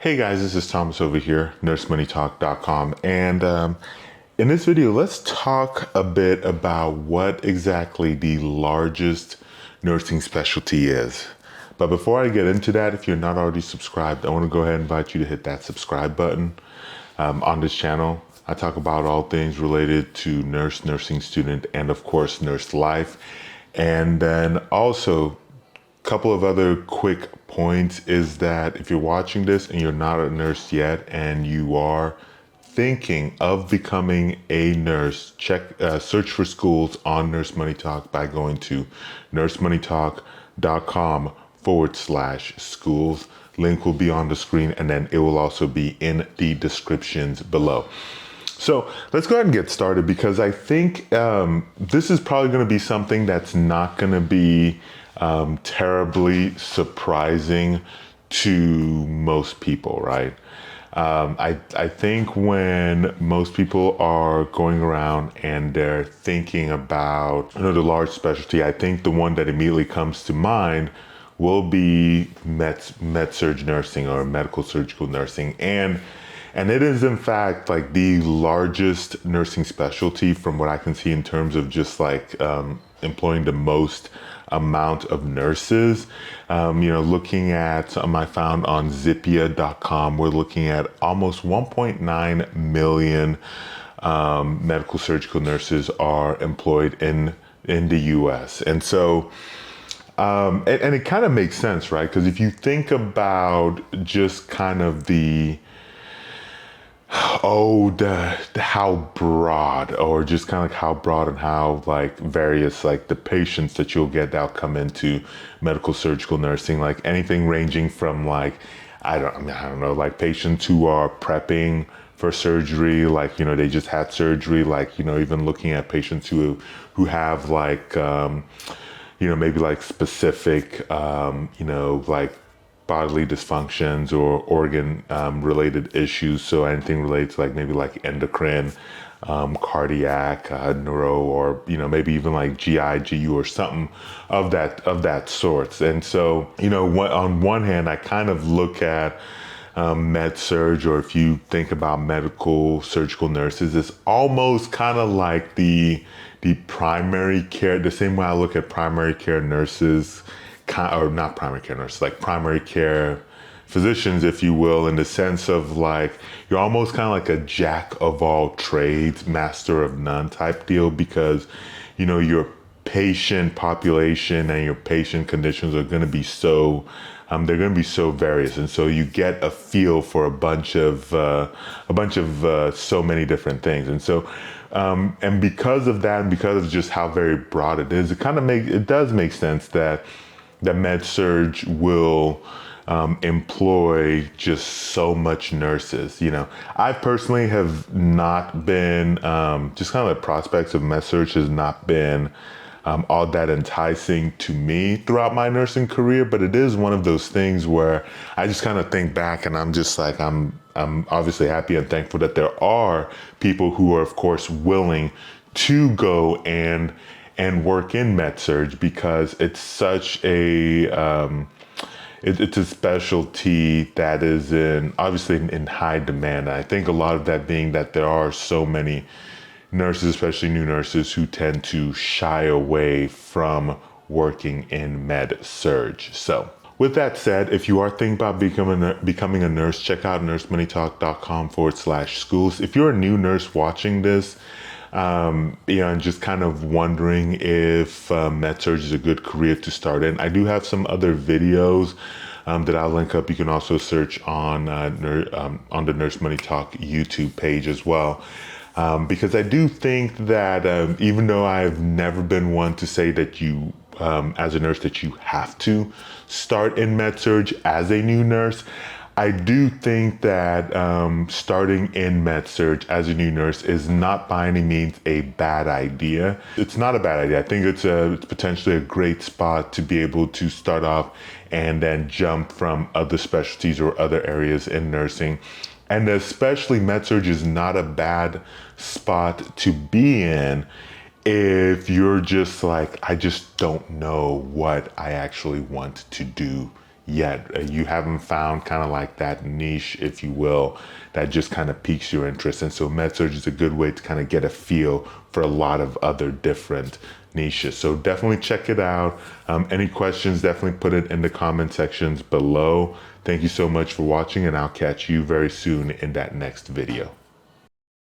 Hey guys, this is Thomas over here, nursemoneytalk.com. And in this video, let's talk a bit about what exactly the largest nursing specialty is. But before I get into that, if you're not already subscribed, I want to go ahead and invite you to hit that subscribe button on this channel. I talk about all things related to nurse, nursing student, and of course, nurse life. And then also, couple of other quick points is that if you're watching this and you're not a nurse yet and you are thinking of becoming a nurse, search for schools on Nurse Money Talk by going to nursemoneytalk.com/schools. Link will be on the screen and then it will also be in the descriptions below. So let's go ahead and get started because I think this is probably going to be something that's not going to be terribly surprising to most people, right? I think when most people are going around and they're thinking about the large specialty, I think the one that immediately comes to mind will be Med-Surg nursing or medical surgical nursing. And it is in fact like the largest nursing specialty from what I can see in terms of just like employing the most amount of nurses. Looking at I found on Zippia.com, we're looking at almost 1.9 million medical surgical nurses are employed in the US. And so and it kind of makes sense, right? Because if you think about just kind of how broad, or just kind of like how broad and how like various like the patients that you'll get that'll come into medical surgical nursing, like anything ranging from like I don't know, like patients who are prepping for surgery, like they just had surgery, like even looking at patients who have like maybe like specific like bodily dysfunctions or organ related issues. So anything related to like maybe like endocrine, cardiac, neuro, or maybe even like GI, GU or something of that sorts. And so on one hand, I kind of look at Med-Surg, or if you think about medical surgical nurses, it's almost kind of like the primary care, the same way I look at primary care nurses, or not primary care nurses, like primary care physicians, if you will, in the sense of like you're almost kind of like a jack of all trades, master of none type deal, because your patient population and your patient conditions are going to be so they're going to be so various, and so you get a feel for a bunch of so many different things. And so and because of that, and because of just how very broad it is, it does make sense that Med-Surg will employ just so much nurses. I personally have not been, just kind of the prospects of Med-Surg has not been all that enticing to me throughout my nursing career, but it is one of those things where I just kind of think back and I'm just like, I'm obviously happy and thankful that there are people who are of course willing to go and work in Med-Surg, because it's such a it's a specialty that is obviously in high demand. And I think a lot of that being that there are so many nurses, especially new nurses, who tend to shy away from working in Med-Surg. So with that said, if you are thinking about becoming a nurse, check out nursemoneytalk.com/schools. If you're a new nurse watching this, and just kind of wondering if Med-Surg is a good career to start in, I do have some other videos that I'll link up. You can also search on the Nurse Money Talk YouTube page as well. Because I do think that even though I've never been one to say that you, as a nurse, that you have to start in Med-Surg as a new nurse, I do think that starting in Med-Surg as a new nurse is not by any means a bad idea. It's not a bad idea. I think it's potentially a great spot to be able to start off and then jump from other specialties or other areas in nursing. And especially Med-Surg is not a bad spot to be in if you're just like, I just don't know what I actually want to do yet. You haven't found kind of like that niche, if you will, that just kind of piques your interest. And so Med-Surg is a good way to kind of get a feel for a lot of other different niches. So definitely check it out. Any questions, definitely put it in the comment sections below. Thank you so much for watching, and I'll catch you very soon in that next video.